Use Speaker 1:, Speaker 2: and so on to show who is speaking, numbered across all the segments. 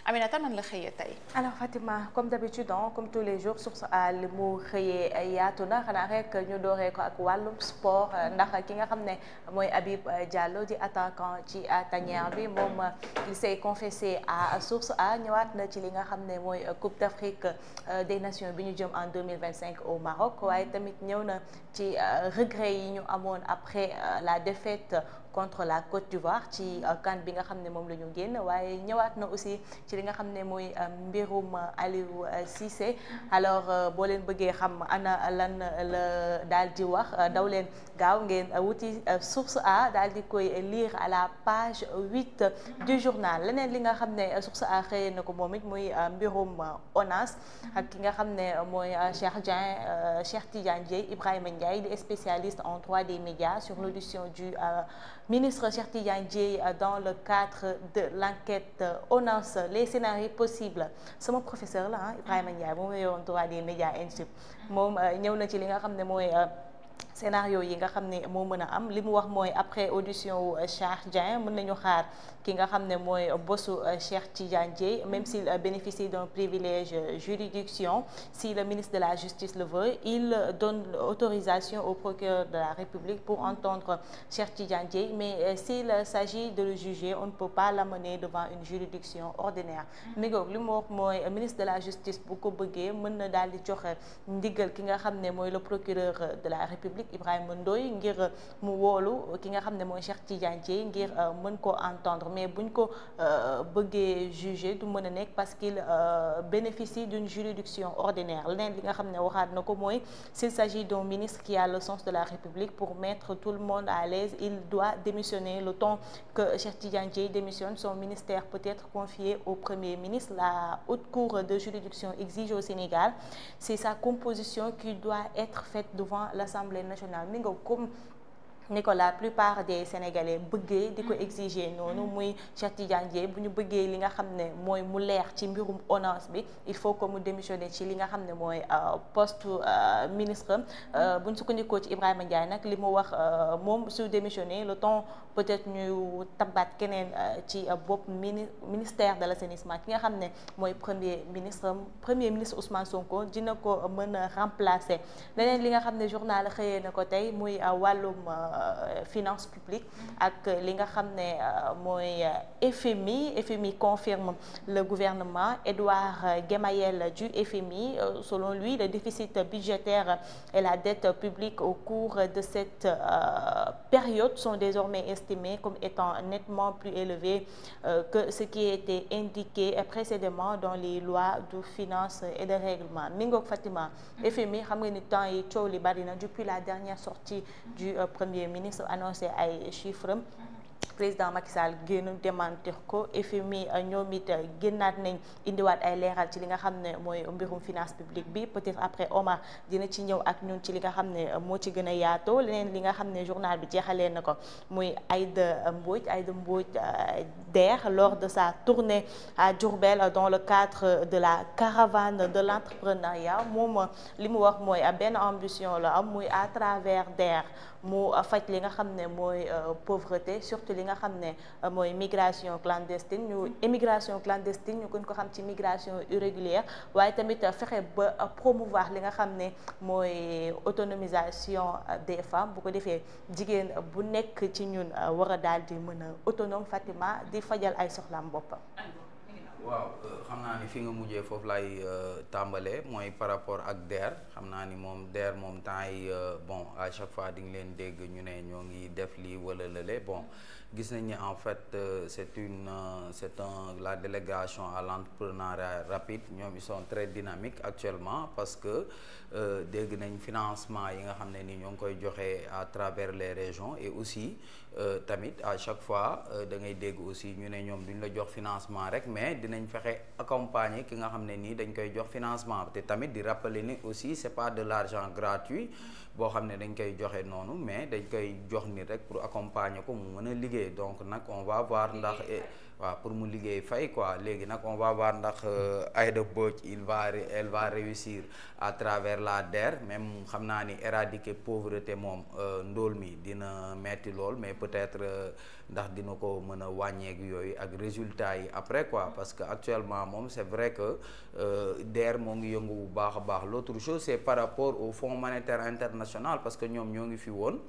Speaker 1: Aminata nan la xëyee tey.
Speaker 2: Alors Fatima, comme d'habitude comme tous les jours Source A li mu xëyee yaatu na xanaa rek ñu dooree ko ak wàllum sport ndax ki nga xam ne mooy Habib Diallo di attaquant ci tanière bi moom il s'est confessé à Source A ñëwaat na ci li nga xam ne mooy Coupe d'Afrique des Nations bi ñu jëm en 2025 au Maroc waaye tamit ñëw na ci regret yi ñu amoon après la défaite contre la Côte d'Ivoire ci CAN bi nga xam ne moom la ñu génn waaye ñëwaat na aussi ci li nga xam ne mooy mbirum Aliou Cissé alors boo leen bëggee xam ana lan la daal di wax daw leen gaaw ngeen wuti Source A daal di koy lire à la page 8 du journal leneen li nga xam ne Source A xëyee na ko moom it muy mbirum ONAS ak ki nga xam ne mooy Cheikh Tidiane Dièye Ibrahima Ndiaye di spécialiste en droit des médias sur l'audition du ministre Cheikh Tidiane Dièye dans le cadre de l'enquête ONAS les scénarios possibles sama professeur la Ibrahima Ndiaye moom la yoroon droit des médias institut moom ñëw na ci li nga xam ne mooy scénario yi nga xam ne moo mën a am li mu wax mooy après audition wu Cheikh Dieng mën nañu xaar ki nga xam ne mooy bossu Cheikh Tidiane Dièye même s'il bénéficie d'un privilège juridiction si le ministre de la Justice le veut il donne autorisation au procureur de la République pour entendre Cheikh Tidiane Dièye mais s'il s'agit de le juger on ne peut pas l'amener devant une juridiction ordinaire mi ngoog li mu wax mooy ministre de la Justice bu ko bëggee mën na daal di joxe ndigal ki nga xam ne mooy le procureur de la République Ibrahima Ndoye ngir mu woolu ki nga xam ne mooy Cheikh Tidiane Dièye ngir mën ko entendre mais buñ ko bëggee juger du mën a nekk parce qu'il bénéficie d'une juridiction ordinaire leneen li nga xam ne waxaat na ko mooy s'il s'agit d'un ministre qui a le sens de la République pour mettre tout le monde à l'aise il doit démissionner le temps que Cheikh Tidiane Dièye démissionne son ministère peut être confié au Premier ministre la haute cour de juridiction exige au Sénégal c'est sa composition qui doit être faite devant l'Assemblée nationale mi nga comme ni ko la plupart des Sénégalais bëggee di ko exiger noonu muy Cheikh Tidiane Dièye bu ñu bëggee li nga xam ne mooy mu leer ci mbirum ONAS bi il faut que mu démissionner ci li nga xam ne mooy poste ministre bu ñu sukkandikoo ci Ibrahima Ndiaye nag li mu wax moom su démissionner le temps peut-être ñu tabaat keneen ci bopp ministère de l'assainissement ki nga xam ne mooy premier ministre Ousmane Sonko dina ko mën a remplacer leneen li nga xam ne journal xëyee na ko tey muy wàllum finance publique ak li nga xam ne mooy FMI confirme le gouvernement Edouard Gemayel du FMI selon lui le déficit budgétaire et la dette publique au cours de cette période sont désormais estimés comme étant nettement plus élevés que ce qui était indiqué précédemment dans les lois de finances et de règlement mi ngoog Fatima FMI xam nga ni temps yi coow li bari na depuis la dernière sortie du Premier ministre annoncé ay chiffres président Macky Sall génn démentir ko FMI ñoom it génnaat nañ indiwaat ay leeral ci li nga xam ne mooy mbirum finance publique bi peut-être après Omar dina ci ñëw ak ñun ci li nga xam ne moo ci gën a yaatoo leneen li nga xam ne journal bi jeexalee na ko muy Aïda Mbodj DER lors de sa tournée à Diourbel dans le cadre de la caravane de l'entrepreneuriat moom li mu wax mooy benn ambition la am muy à travers DER mu faj li nga xam ne mooy pauvreté surtout li nga xam ne mooy migration clandestine ñu gën ko xam ci migration irrégulière waaye tamit fexe ba promouvoir li nga xam ne mooy autonomisation des femmes bu ko defee jigéen bu nekk ci ñun war a daal di mën a autonome Fatima di fajal ay soxlaam boppam.
Speaker 3: waaw xam naa ni fi nga mujjee foofu lay tàmbalee mooy par rapport ak DER xam naa ni moom DER moom temps yi bon à chaque fois di nga leen dégg ñu ne ñoo ngi def lii wala lële bon gis nañ ni en fait la délégation à l'entrepreneuriat rapide ñoom ils sont très dynamiques actuellement parce que dégg nañ financement yi nga xam ne ni ñoo ngi koy joxe à travers les régions et aussi tamit à chaque fois da ngay dégg aussi ñu ne ñoom duñ la jox financement rek mais dinañ fexe accompagner ki nga xam ne nii dañ koy jox financement te tamit di rappeler ni aussi c'est pas de l'argent gratuit boo xam ne dañ koy joxe noonu mais dañ koy jox ni rek pour accompagner ko mu mën a liggéey donc nag on va voir ndax waaw pour mu liggéey fay quoi. Léegi nag on va voir ndax Aïda Mbodj elle va réussir à travers la DER. Même xam naa ni éradiquer pauvreté moom ndóol mi dina metti lool, mais peut-être ndax dina ko mën a wàññeek yooyu ak résultats yi après quoi, parce que actuellement moom c'est vrai que DER moo ngi yëngu bu baax a baax. L'autre chose c'est par rapport au Fonds monétaire international, parce que ñoom ñoo ngi fi woon,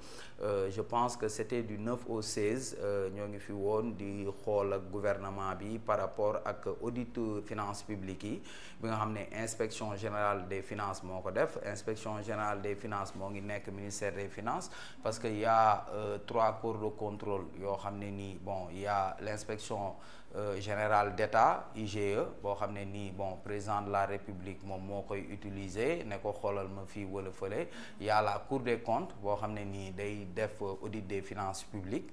Speaker 3: je pense que c'était du 9 au 16 ñoo ngi fi woon di xool ak gouvernement bi par rapport ak audit finances publiques yi bi nga xam ne inspection générale des finances moo ko def. Inspection générale des finances moo ngi nekk ministère des finances, parce que y a 3 corps de contrôle yoo xam ne nii bon y a l'inspection générale d'État IGE boo xam ne nii bon président de la République moom moo koy utiliser ne ko xoolal ma fii wala fële. Y a la Cour des comptes boo xam ne nii day def audit des finances publiques.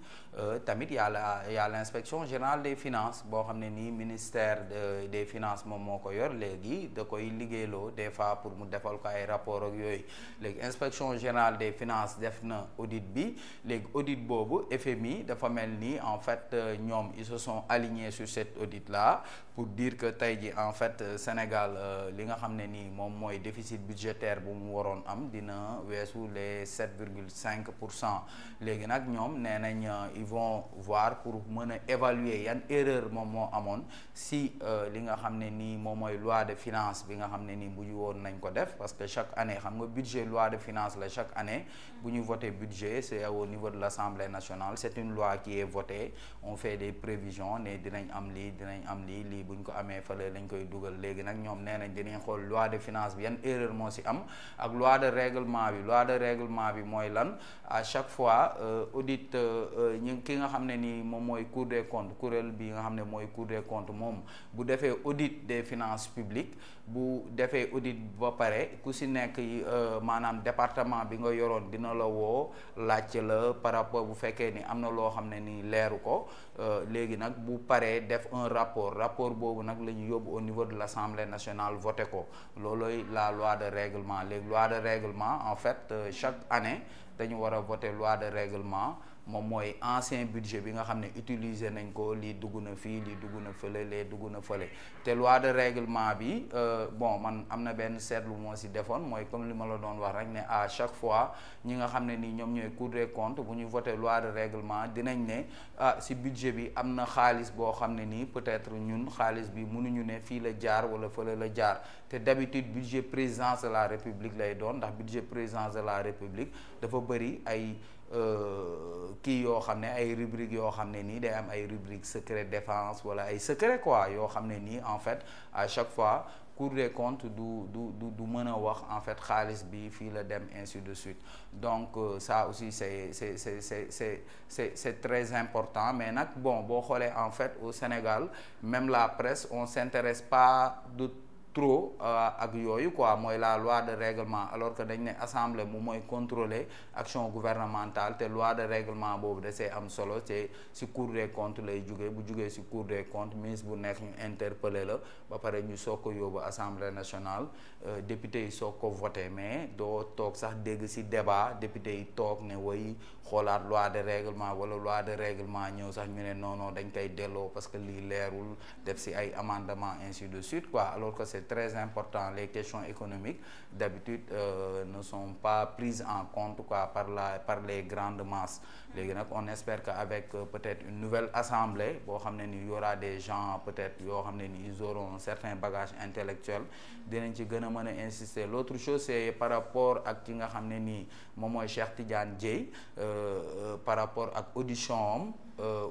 Speaker 3: Tamit y a l'inspection générale des finances boo xam ne nii ministère des finances moom moo ko yor, léegi da koy liggéeyloo des fois pour mu defal ko ay rapport ak yooyu. Léegi inspection générale des finances def na audit bi, léegi audit boobu FMI dafa mel ni en fait ñoom ils se sont alignés sur cet audit là pour dire que tey ji en fait Sénégal li nga xam ne nii moom mooy déficit budgétaire bu mu waroon am dina weesu les 7,5%. Léegi nag ñoom nee nañ ils vont voir pour mën a évaluer yan erreur moom moo amoon si li nga xam ne nii moom mooy loi de finances bi nga xam ne nii bu ñu woon nañ ko def, parce que chaque année xam nga budget loi de finances la, chaque année bu ñu voté budget c'est au niveau de l'Assemblée nationale, c'est une loi qui est votée, on fait des prévisions ne dinañ am lii lii bu ñu ko amee fële lañ koy dugal. Léegi nag ñoom nee nañ dinañ xool loi de finances bi yan erreur moo si am ak loi de règlement bi mooy lan. À chaque fois audit ki nga xam ne nii moom mooy Cour des comptes, kuréel bi nga xam ne mooy Cour des comptes, moom bu defee audit des finances publiques, bu defee audit ba pare ku si nekk maanaam département bi nga yoroon dina la woo laajte la par rapport bu fekkee ni am na loo xam ne ni leeru ko. Léegi nag bu paree def un rapport boobu nag la ñu yóbbu au niveau de l'Assemblée nationale voté ko. Loolooy la loi de règlement. Léegi loi de règlement en fait chaque année dañu war a voter loi de règlement. Moom mooy ancien budget bi nga xam ne utiliser nañ ko, lii dugg na fii, lii dugg na fële, lee dugg na fële. Te loi de règlement bi bon man am na benn seetlu moo si defoon, mooy comme li ma la doon wax rek ne à chaque fois ñi nga xam ne nii ñoom ñooy Cour des comptes bu ñu voté loi de règlement dinañ ne si budget bi am na xaalis boo xam ne nii peut-être ñun xaalis bi mënuñu ne fii la jaar wala fële la jaar. Te d'habitude budget présidence de la République lay doon, ndax budget présidence de la République dafa bëri ay kii yoo xam ne ay rubrique yoo xam ne nii day am ay rubrique secret défense wala ay secret quoi yoo xam ne nii en fait à chaque fois Cour des comptes du mën a wax en fait xaalis bi fii la dem ainsi de suite. Donc ça aussi c'est très important. Mais nag bon boo xoolee en fait au Sénégal même la presse on s'intéresse pas de trop ak yooyu quoi, mooy la loi de règlement, alors que dañ ne assemblée mu mooy contrôler action gouvernementale. Te loi de règlement boobu da see am solo te si Cour des comptes lay jugee, bu jugee si Cour des comptes ministre bu nekk ñu interpeller la ba pare ñu soog ko yóbbu assemblée nationale, député yi soog ko voté. Mais doo toog sax dégg si débat député yi toog ne way xoolaat loi de règlement wala loi de règlement ñëw sax ñu ne non dañ koy delloo parce que lii leerul, def si ay amendement ainsi de suite quoi. Alors que c'est très important, les questions économiques d'habitude ne sont pas prises en compte quoi par les grandes masses. Léegi nag on espère que avec peut-être une nouvelle assemblée boo xam ne ni y aura des gens peut-être yoo xam ne ni ils auront un certain bagage intellectuel, dinañ ci gën a mën a insister. L'autre chose c'est par rapport ak ki nga xam ne nii moom mooy Cheikh Tidiane Dièye par rapport ak audition am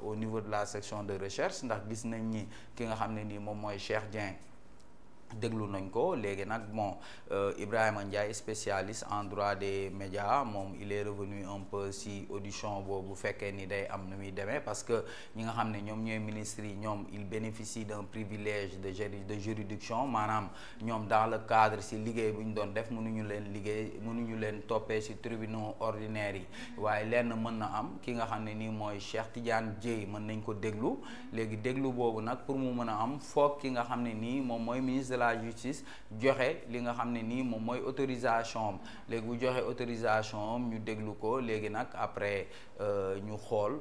Speaker 3: au niveau de la section de recherche, ndax gis nañ ni ki nga xam ne nii moom mooy Cheikh Dieng déglu nañ ko. Léegi nag bon Ibrahima Ndiaye spécialiste en droit des médias, moom il est revenu un peu si audition boobu bu fekkee ni day am nu muy demee, parce que ñi nga xam ne ñoom ñooy ministres yi ñoom ils bénéficient d'un privilège de juridiction, maanaam ñoom dans le cadre si liggéey bu ñu doon def mënuñu leen toppee si tribunaux ordinaires yi. waaye lenn mën na am, ki nga xam ne nii mooy Cheikh Tidiane Dièye mën nañ ko déglu. Léegi déglu boobu nag pour mu mën a am foog ki nga xam ne nii moom mooy ministre de la justice joxe li nga xam ne nii moom mooy autorisation am léegi bu joxe autorisation am ñu déglu ko léegi nag après ñu xool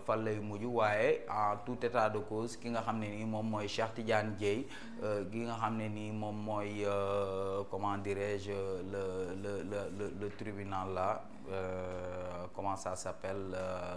Speaker 3: fan lay mujj waaye en tout état de cause ki nga xam ne nii moom mooy Cheikh Tidiane Dièye gi nga xam ne nii moom mooy comment dirais-je le tribunal là comment ça s'appelle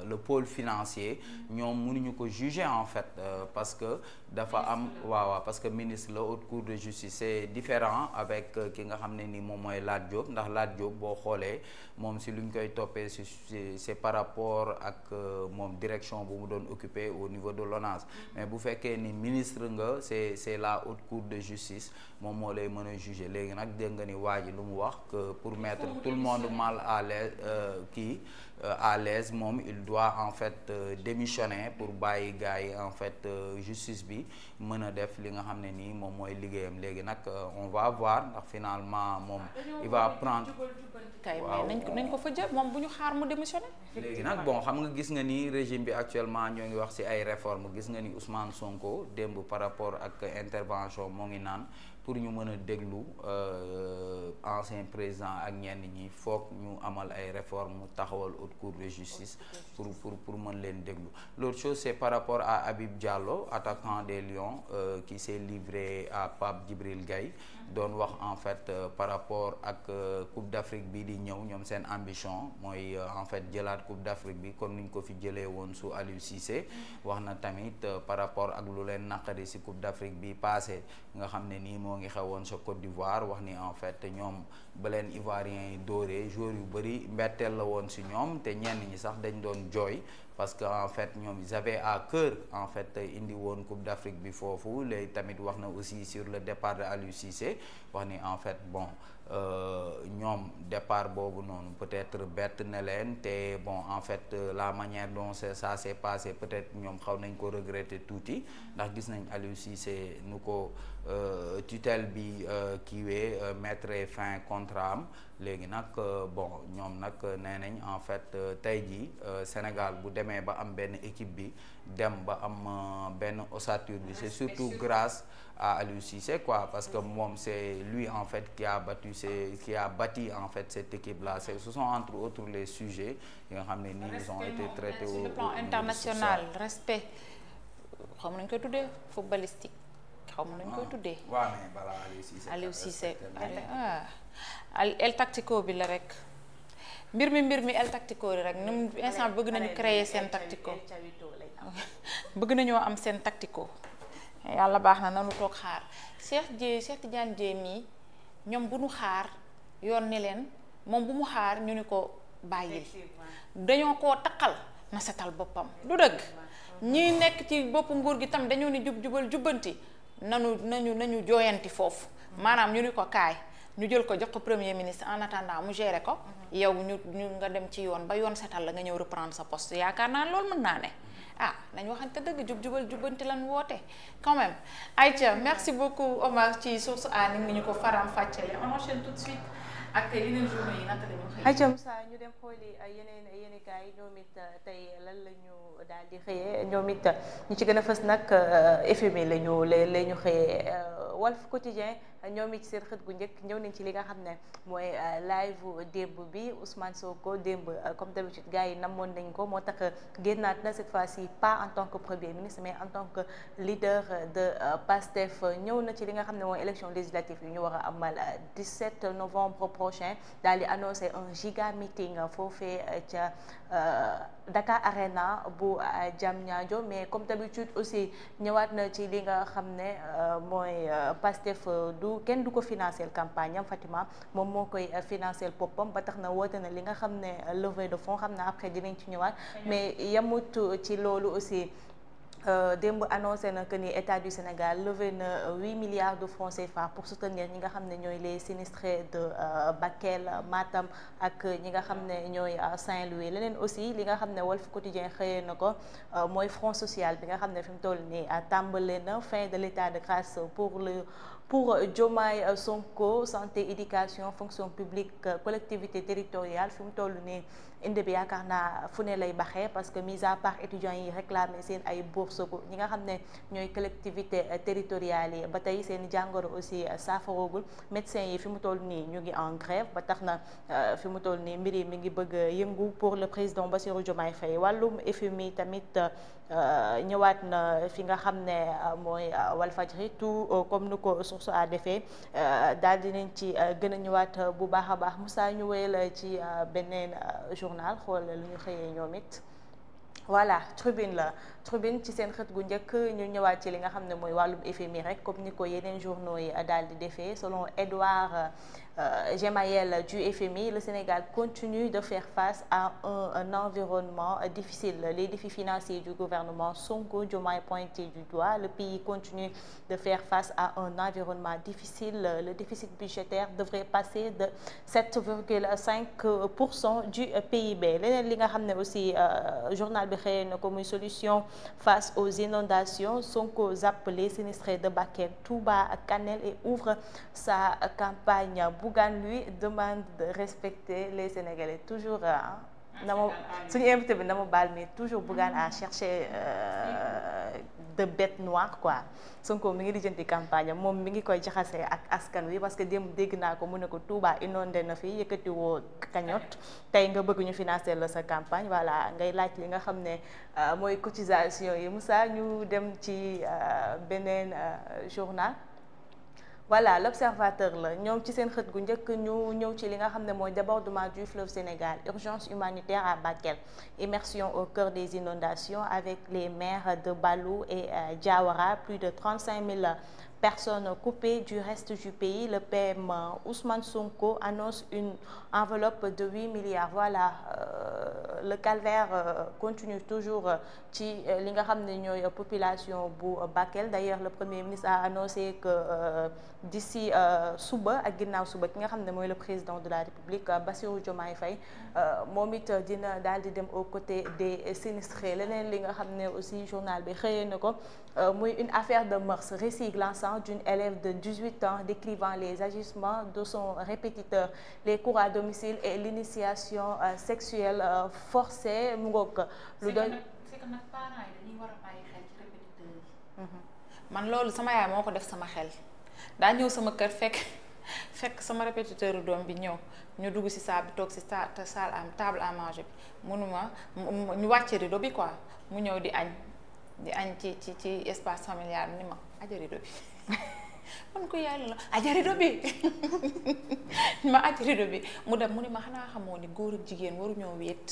Speaker 3: le pôle financier ñoom mënuñu ko juger en fait parce que dafa am waaw parce que ministre la haute cour de justice c'est différent avec ki nga xam ne ni moom mooy Lat Diop ndax Lat Diop boo xoolee moom si lu ñu koy toppee c'est par rapport ak moom direction bu mu doon occupé au niveau de l'ONAS mais bu fekkee ni ministre nga c'est la haute cour de justice moom moo lay mën a juger léegi nag dégg nga ni waa ji lu mu wax que pour mettre tout le monde mal à l'aise à l'aise moom il doit en fait démissionner pour bàyyi gars yi en fait justice bi mën a def li nga xam ne nii moom mooy liggéeyam léegi nag on va voir ndax finalement moom il va prendre
Speaker 1: waaw nañ ko fa jël moom bu ñu xaar mu démissionner.
Speaker 3: léegi nag bon xam nga gis nga ni régime bi actuellement ñoo ngi wax ci ay réformes gis nga ni Ousmane Sonko démb par rapport ak intervention moo ngi naan pour ñu mën a déglu ancien président ak ñenn ñi foog ñu amal ay réformes taxawal haute cour de justice pour mën leen déglu l'autre chose c'est par rapport à Habib Diallo attaquant des Lions qui s'est livré à Pape Djibril Gaye doon wax en fait par rapport ak Coupe d'Afrique bi di ñëw ñoom seen ambition mooy en fait jëlaat Coupe d'Afrique bi comme ni ñu ko fi jëlee woon su Aliou Cissé wax na tamit par rapport ak lu leen naqari ci Coupe d'Afrique bi passé nga xam ne nii moo ngi xewoon sa Côte d'Ivoire wax ni en fait ñoom ba leen Ivoiriens yi dóoree joueurs yu bëri mbetteel la woon ci ñoom te ñenn ñi sax dañ doon jooy parce que en fait ñoom ils avaient à cœur en fait indi woon Coupe d'Afrique bi foofu léegi tamit wax na aussi sur le départ de Aliou Cissé wax ni en fait bon ñoom départ boobu noonu peut-être bett na leen te bon en fait la manière dont ça s'est passé peut-être ñoom xaw nañ ko regretter tuuti ndax gis nañ Aliou Cissé nu ko tutelle bi kiiwee mettre fin contrat am léegi nag bon ñoom nag nee nañ en fait tey jii Sénégal bu demee ba am benn équipe bi dem ba am benn ossature bi c'est surtout grâce à Aliou Cissé quoi parce que moom c'est lui en fait qui a bâti en fait cette équipe là ce sont entre autres les sujets yi nga xam ne nii ils ont été traités
Speaker 1: sur le plan international respect xam nañ koy tuddee footballistique xam nañ koy tuddee.
Speaker 3: waaw mais balaa Aliou Cissé
Speaker 1: El Tactico bi la rek mbir mi El Tactico rek ñun instant bëgg nañu créer seen tactico bëgg nañoo am seen tactico yàlla baax na nanu toog xaar Cheikh Tidiane Dièye mii ñoom bu ñu xaar yoon ni leen moom bu mu xaar ñu ni ko bàyyil dañoo koo taqal na setal boppam du dëgg ñi nekk ci boppu nguur gi tam dañoo ni jubbanti nañu jooyanti foofu maanaam ñu ni ko kaay ñu jël ko jox ko premier ministre en attendant mu gérer ko yow ñu nga dem ci yoon ba yoon setal la nga ñëw reprendre sa poste yaakaar naa loolu mën naa ne nañ waxante dëgg jubbanti lan woote quand même. Aïcha merci beaucoup Omar ci source a ni ñu ko faram fàccale on enchaîne tout de suite ak yeneen journaux yi naka la ñu xëy.
Speaker 2: Aïcha Moussa ñu dem xooli yeneen kaay yi ñoom it tey lan la ñu daal di xëyee ñoom it ñu ci gën a fës nag FMI la ñu xëyee Walf Quotidien ñoom it seen xët gu njëkk ñëw nañ ci li nga xam ne mooy live démb bi Ousmane Sonko démb comme d'habitude gars yi namoon nañ ko moo tax génnaat na cette fois-ci pas en tant que premier ministre mais en tant que leader de PASTEF ñëw na ci li nga xam ne mooy élection législative yi ñu war a amal 17 novembre prochain daal di annoncé un giga meeting foofee ca Dakar Arena bu Diamniadio mais comme d'habitude aussi ñëwaat na ci li nga xam ne mooy PASTEF kenn du ko financer campagne am Fatima moom moo koy financer boppam ba tax na woote na li nga xam ne levée de fonds xam na après dinañ ci ñëwaat mais yamut ci loolu aussi démb annoncé na que ni état du Sénégal levé na 8 milliards de francs CFA pour soutenir ñi nga xam ne ñooy les sinistrés de Bakel Matam ak ñi nga xam ne ñooy Saint-Louis leneen aussi li nga xam ne Walf Quotidien xëyee na ko mooy front social bi nga xam ne fi mu toll nii tàmbale na fin de l'état de grâce pour le pour Diomaye Sonko santé éducation fonction publique collectivité territoriale fi mu toll nii indi bi yaakaar naa fu ne lay baxee parce que mis à part étudiants yi réclamer seen ay bourses ko ñi nga xam ne ñooy collectivité territoriales yi ba tey seen jàngoro aussi saafaroogul médecins yi fi mu toll nii ñu ngi en grève ba tax na fi mu toll nii mbir yi mi ngi bëgg yëngu pour le président Bassirou Diomaye Faye wàllum FMI tamit ñëwaat na fi nga xam ne mooy Walfadjri tout comme nu ko Source A defee daal dinañ ci gën a ñëwaat bu baax a baax Moussa ñu wéyal ci beneen journal xool lu ñu xëyee ñoom it voilà Tribune ci seen xët gu njëkk ñu ñëwaat ci li nga xam ne mooy wàllum FMI rek comme ni ko yeneen journaux yi daal di defee selon Edouard Gemayel du FMI, le Sénégal continue de faire face à un environnement difficile. Les défis financiers du gouvernement Sonko Diomaye pointés du doigt. Le pays continue de faire face à un environnement difficile. Le déficit budgétaire devrait passer de 7,5% du PIB. leneen li nga xam ne aussi journal bi xëy na ko muy solution face aux inondations. Sonko zappe les sinistrés de Bakel, Touba, Kanel et ouvre sa campagne. Bougane lui demande de respecter les Sénégalais. Toujours na ma suñu invité bi na ma baal mais toujours Bougane à chercher de bêtes noires quoi. Sonko mi ngi lijjanti campagne moom mi ngi koy jaxase ak askan wi parce que démb dégg naa ko mu ne ko Touba inondé na fi yëkkati woo cagnotte tey nga bëgg ñu financer la sa campagne voilà ngay laaj li nga xam ne mooy cotisation yi Moussa ñu dem ci beneen journal. Voilà l'observateur la ñoom ci seen xët gu njëkk ñu ñëw ci li nga xam ne mooy débordement du fleuve Sénégal, urgence humanitaire à Bakel, immersion au cœur des inondations avec les maires de Balou et Diawara, plus de 35 000 personnes coupées du reste du pays. Le PM Ousmane Sonko annonce une enveloppe de 8 milliards. Voilà, le calvaire continue toujours ci li nga xam ne ñooy population bu Bakel. D'ailleurs, le Premier ministre a annoncé que d'ici suba ak ginnaaw suba ki nga xam ne mooy le président de la République Bassirou Diomaye Faye moom it dina daal di dem aux côtés des sinistrés. Leneen li nga xam ne aussi journal bi xëyee na ko muy une affaire de mœurs, récit glaçant d'une élève de 18 ans décrivant les agissements de son répétiteur, les cours à domicile et l'initiation sexuelle forcée mu ngoog lu doy.
Speaker 1: c'est que nag parents yi dañuy war a bàyyi xel ci répétiteur yi. Man loolu sama yaay moo ko def sama xel daa ñëw sama kër fekk sama répétiteur doom bi ñëw ñu dugg ci salle bi toog ci salle am table à manger bi mënuma ñu wàcce rideau bi quoi mu ñëw di añ ci espace familial ni ma aja rideau bi man ko yàlla la aja rideau bi ma aja rideau bi mu dem mu ni ma xanaa xamoo ni góor ak jigéen waruñoo wéet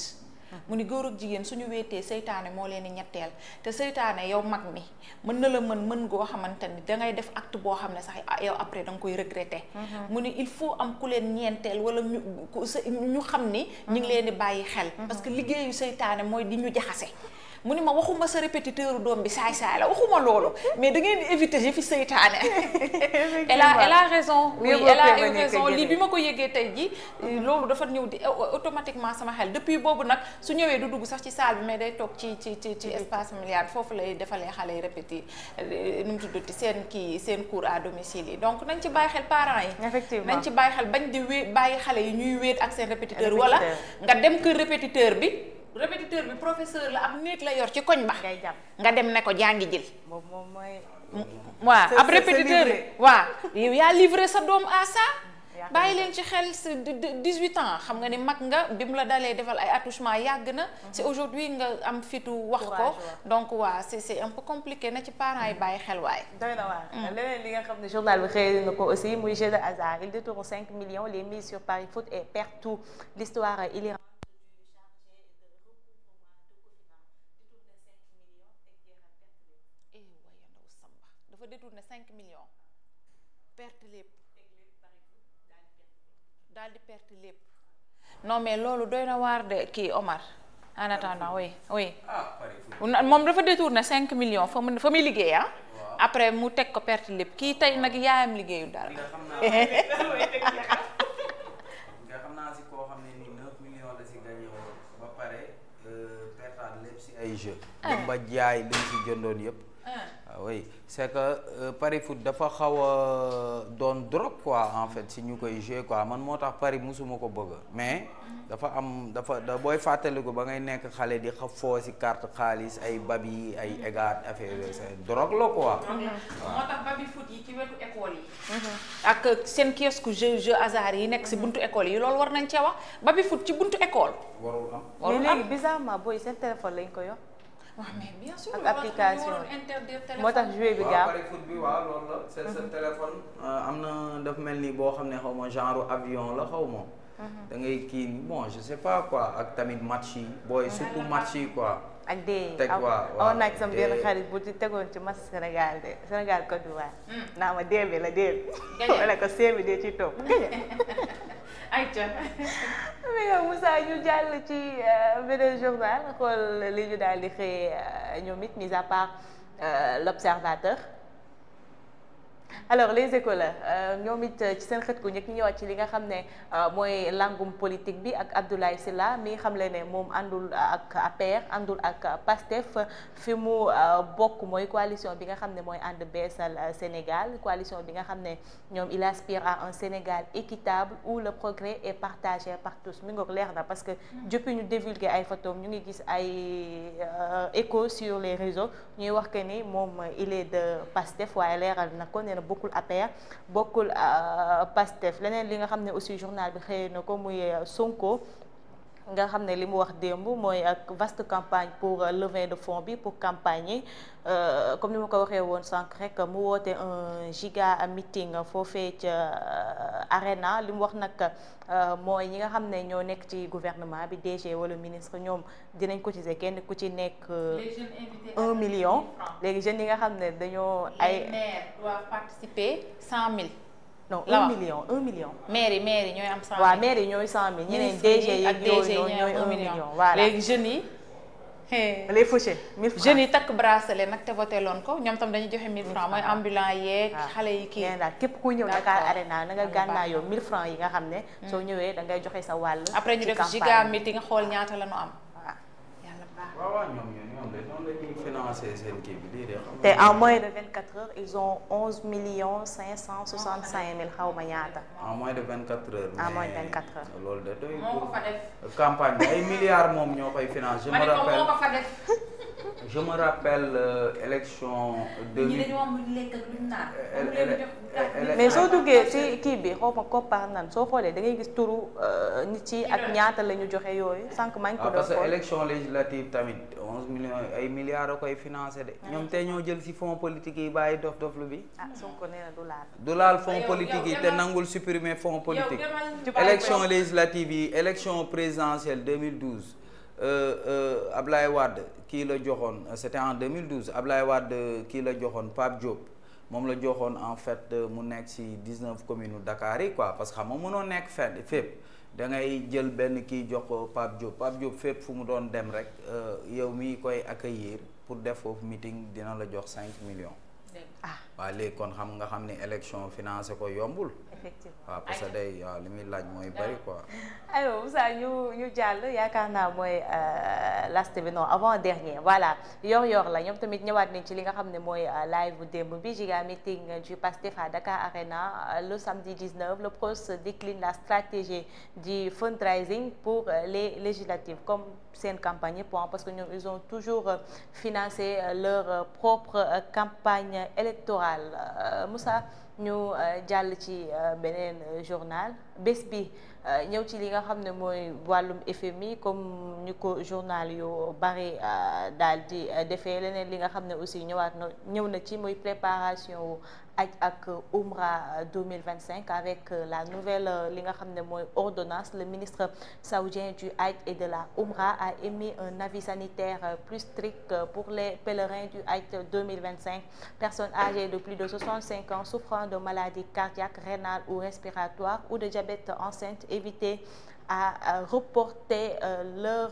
Speaker 1: mu ni góor ak jigéen suñu wéetee seytaane moo leen di ñetteel te seytaane yow mag mi mën na la mën goo xamante ni dangay def acte boo xam ne sax yow après danga koy regretter. mu ni il faut am ku leen ñeenteel wala ñu xam ni ñu ngi leen di bàyyi xel parce que liggéeyu seytaane mooy di ñu jaxase. mu ni ma waxuma sa répétiteur doom bi saay la waxuma loolu mais da ngeen di éviter yi fi seytaane. elle a raison. oui elle a eu raison lii bi ma ko yëgee tey ji loolu dafa ñëw di automatiquement sama xel depuis boobu nag su ñëwee du dugg sax ci salle bi mais day toog ci espace familial foofu lay defalee xale yi répéter nu mu tuddati seen cours à domicile yi donc nañ ci bàyyi xel parents yi. effectivement nañ ci bàyyi xel bañ di bàyyi xale yi ñuy wéet ak seen répétiteur wala nga dem kër répétiteur bi professeur la ab nit la yor ci koñ ba nga dem ne ko jàngi jël
Speaker 2: moom mooy
Speaker 1: waaw ab répétiteur waaw yow yaa livré sa doom à ça bàyyi leen ci xel si 18 ans xam nga ni mag nga bi mu la dalee defal ay attouchement yàgg na c'est aujourd'hui nga am fitu wax ko donc waaw c'est un peu compliqué na ci parents yi bàyyi xel waaye
Speaker 2: doy na waar leneen li nga xam ne journal bi xëy na ko aussi muy jeu de hasard il détourne 5 millions les mises sur Paris Foot et perd tout l'histoire il
Speaker 1: détourné 5 millions perte lépp daal di perte lépp non mais loolu doy na waar de kii Omar en attendant oui moom dafa détourné 5 millions fa muy liggéey après mu teg ko perte lépp kii tey nag yaayam liggéeyu daal
Speaker 3: nga xam naa si koo xam ne ni 9 millions la si gagné woon ba pare pertaat lépp si ay jeux dem ba jaay li mu si jëndoon yëpp oui c'est que pari foot dafa xaw a doon drogue quoi en fait si ñu koy jouer quoi man moo tax pari musuma ko bëgg mais dafa am da booy fàttaliku ba ngay nekk xale di xa foo si carte xaalis ay babi ay égat affaire yooyu c'est drogue la quoi.
Speaker 1: moo tax babi foot yi ci wetu école yi. ak seen kiosque jeu hasard yi nekk si buntu école yi loolu war nañ cee wax babi foot ci buntu école.
Speaker 3: warul am.
Speaker 2: mais léegi bizarrement booy seen téléphone lañ ko yor.
Speaker 1: waaw mais bien sûr
Speaker 2: ak application moo tax jouer bi gaaw
Speaker 3: pari foot bi waaw loolu la c'est sa téléphone am na daf mel ni boo xam ne xaw ma genre avion la xaw ma da ngay kii bon je sais pas quoi ak tamit match yi booy surtout match yi quoi
Speaker 2: ak dee
Speaker 3: teg waaw
Speaker 2: aw naaj sama benn xarit bu ci tegoon ci match Sénégal de Sénégal Côte d'Ivoire naa ma dee bi la dee bi wala ko see bi dee ci toog
Speaker 1: ayca
Speaker 2: mi nga Moussa ñu jàll ci beneen journal xool li ñu daal di xëyee ñoom it mis à part l'Observateur alors les Échos la ñoom it ci seen xët ku njëkk ñu ñëwaat ci li nga xam ne mooy langum politique bi ak Abdoulaye Sylla mi xam le ne moom àndul ak APR àndul ak PASTEF fi mu bokk mooy coalition bi nga xam ne mooy ànd beesal Sénégal coalition bi nga xam ne ñoom il aspire à un Sénégal équitable où le progrès est partagé par tous mi ngoog leer na parce que depuis ñu divulguer ay photos ñu ngi gis ay échos sur les réseaux ñuy wax que ni moom il est de PASTEF waaye leeral na ko nee na bokkul APR bokkul PASTEF leneen li nga xam ne aussi journal bi xëy na ko muy Sonko nga xam ne li mu wax démb mooy ak vaste campagne pour levée de fonds bi pour campagne comme ni ma ko waxee woon sànq rek mu woote un giga meeting foofee ca Arena li mu wax nag mooy ñi nga xam ne ñoo nekk ci gouvernement bi DG wala ministre ñoom dinañ cotiser kenn ku ci nekk 1 million léegi jeunes yi nga xam ne dañoo ay
Speaker 1: maires doivent participer 100 000.
Speaker 2: non
Speaker 1: la
Speaker 2: 1 million 1 million.
Speaker 1: maire yi ñooy am 100 000.
Speaker 2: waaw maire yi ñooy 100 000 ñeneen DG yi ak ñooy 1 million voilà
Speaker 1: léegi jeunes yi.
Speaker 2: les fauchés 1000 francs
Speaker 1: jeunes yi takk bracelet nag te voté loon ko ñoom tam dañuy joxe 1000 francs mooy ambulant yeeg xale yi kii.
Speaker 2: daal képp ku ñëw Dakar Arena na nga gànnaayoo 1000 francs yi nga xam ne. soo ñëwee da ngay joxe sa wàll.
Speaker 1: après ñu def giga meeting xool ñaata la ñu am. yàlla baax
Speaker 3: waaw ñoom de noonu la ñuy financer seen kii bi lii de xam
Speaker 2: te en moins de 24 heures ils ont 11 565 000 xaw ma ñaata.
Speaker 3: en moins de 24 heures.
Speaker 2: en moins de 24 heures.
Speaker 3: loolu de doy
Speaker 1: moo ko fa def.
Speaker 3: campagne bi ay milliards moom ñoo koy financer.
Speaker 1: ma ne ko moo ko fa def.
Speaker 3: je me rappelle élection.
Speaker 1: ñi dañoo am luñ lekk ak luñ naan.
Speaker 2: mais soo duggee ci kii bi xaw ma koppar nan soo xoolee da ngay gis turu nit yi ak ñaata la ñu joxe yooyu sànq maa ngi ko doon
Speaker 3: parce que élection législative tamit 11 millions ay milliards a koy financé de. ñoom tey ñoo jël ci fonds politique yi bàyyi dof-doflu bi.
Speaker 2: Sonko nee na du laal.
Speaker 3: du laal fonds politique yi te nangul supprimer fonds politique. élection législative yi élection présidentielle 2012. Ablaye Wade kii la joxoon c'était en 2012 Ablaye Wade kii la joxoon Pape Diop moom la joxoon en fait mu nekk ci 19 communes Dakar yi quoi parce que xam nga mënoo nekk fenn fépp da ngay jël benn kii jox ko Pape Diop fépp fu mu doon dem rek yow mi koy accueillir pour def foofu meeting dina la jox 5 millions. waaw léegi kon nga xam ne élection financé ko yombul.
Speaker 2: effectivement
Speaker 3: waaw parce que day waaw li muy laaj mooy bari quoi.
Speaker 2: aywa Moussa ñu jàll yaakaar naa mooy last bi non avant dernier voilà yor la ñoom tamit ñëwaat nañ ci li nga xam ne mooy live bu démb bi giga meeting du PASTEF à Dakar Arena le samedi 19 le PROS décline la stratégie du fundraising pour les législatives comme seen campagne parce que ñoom ils ont toujours financé leur propre campagne électorale Moussa ñu jàll ci beneen journal bés bi ñëw ci li nga xam ne mooy wàllum FMI comme ñu ko journal yu bari daal di defee leneen li nga xam ne aussi ñëw na ci mooy préparation wu aj ak Umra 2025 avec la nouvelle li nga xam ne mooy ordonnance le ministre saoudien du Hajj et de la Umra a émis un avis sanitaire plus strict pour les pèlerins du Hajj 2025 personnes âgées de plus de 65 ans souffrant de maladies cardiaques, rénales ou respiratoires ou de diabète enceinte éviter à reporter leur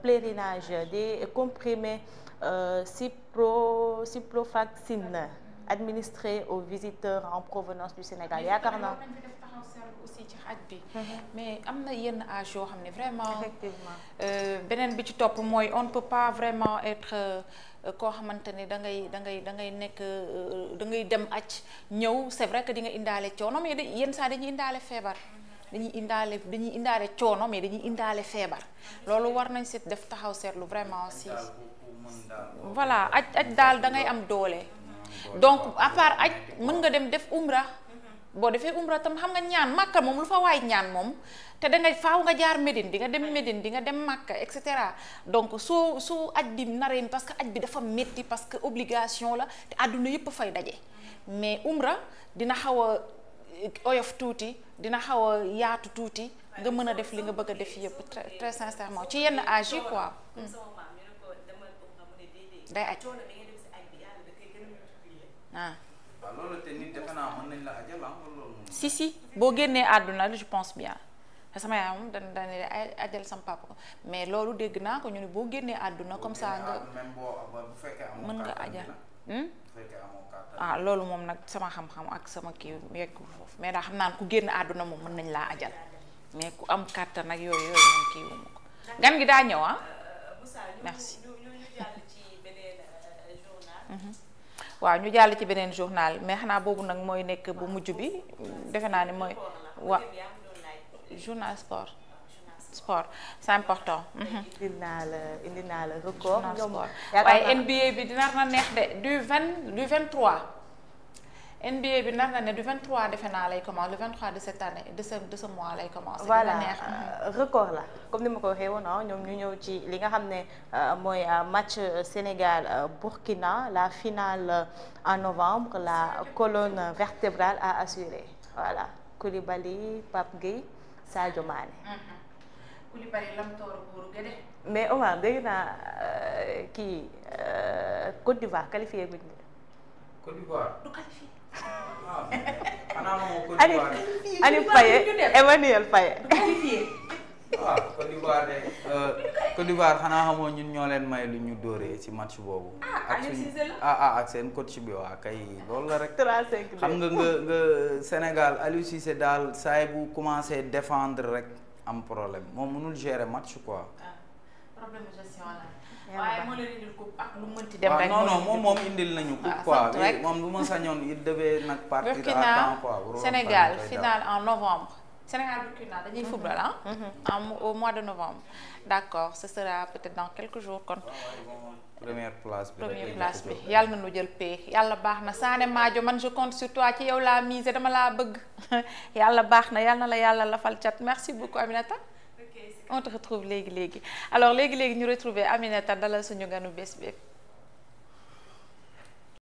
Speaker 2: pèlerinage des comprimés ciprofloxacine administré aux visiteurs en provenance du Sénégal yaakaar naa.
Speaker 1: nañ fi def taxaw seetlu aussi ci xaj bi. mais am na yenn âge yoo xam ne vraiment.
Speaker 2: effectivement
Speaker 1: beneen bi ci topp mooy on ne peut pas vraiment être koo xamante ne da ngay nekk da ngay dem acc ñëw c'est vrai que di nga indaale coono mais yenn saa dañuy indaale feebar. dañuy indaale coono mais dañuy indaale feebar loolu war nañ si def taxaw seetlu vraiment si voilà aj daal da ngay am doole donc à part aj mën nga dem def umra boo defee umra tam xam nga ñaan màkka moom lu fa waay ñaan moom te da ngay faaw nga jaar Médine di nga dem Médine di nga dem màkka et cetera donc su aj bi naree parce que aj bi dafa métti parce que obligation la te àdduna yëpp fay daje mais umra dina xaw a oyof tuuti dina xaw a yaatu tuuti nga mën a def li nga bëgg a def yëpp très très sincèrement ci yenn âge yi quoi. day aj
Speaker 3: waaw loolu te nit defe naa mën nañ la ajal loolu.
Speaker 1: si boo génnee àdduna je pense bien sama yaay moom dañ ajal sama papa ko mais loolu dégg naa ko ñu ne boo génnee àdduna comme ça nga mën nga ajal. loolu moom nag sama xam-xam ak sama kii yeggul foofu mais daa xam naa ne ku génn àdduna moom mën nañ laa ajal mais ku am kàttan nag yooyu moom kii wu ma ko gan gi daa ñëw merci. waaw ñu jàll ci beneen journal mais xanaa boobu nag mooy nekk bu mujj bi defe naa ni mooy journal sport c'est important.
Speaker 2: indi naa la record.
Speaker 1: waaye NBA bi dina na neex de du 23 NBA bi nar na ne du 23 defe naa lay commencer le 23 de cette année de ce mois lay commencer.
Speaker 2: voilà record la comme ni ma ko waxee woon ñoom ñu ñëw ci li nga xam ne mooy match Sénégal Burkina la finale en novembre la colonne vertébrale à assurer voilà Koulibaly Pape Gueye Sadio Mané.
Speaker 1: Koulibaly lam toor buuru gëde.
Speaker 2: mais Omar dégg naa kii Côte d'Ivoire qualifié guñ.
Speaker 3: Côte d'Ivoire
Speaker 1: du qualifié.
Speaker 3: xanaa moom Côte d'Ivoire
Speaker 2: Ani Faye Emmanuel Faye.
Speaker 1: du qualifié.
Speaker 3: waaw Côte d'Ivoire de Côte d'Ivoire xanaa xamoo ñun ñoo leen may lu ñu dóoree ci match boobu. ak seen coach bi waa kay loolu la rek.
Speaker 2: 35
Speaker 3: xam nga Sénégal Aliou Cissé daal saay bu commencé défendre rek am problème moom mënul gérer match quoi.
Speaker 1: problème de gestion la. waaye moo leen indil coupe ak lu mënti dem rek.
Speaker 3: moom indil nañu coupe quoi moom lu ma sañoon il devait nag partir à temps quoi.
Speaker 1: Sénégal finale en novembre. Sénégal Burkina dañuy football au mois de novembre. D'accord ce sera peut-être dans quelques jours kon.
Speaker 3: première place bi
Speaker 1: yàlla na nu jël paie yàlla baax na Sané Madio man je compte sur toi ci yow laa mise dama laa bëgg yàlla baax na yàlla na la yàlla lafal cat merci beaucoup Aminata. on te retrouve léegi alors léegi ñu retrouver Aminata dalal suñu ganu bés bi.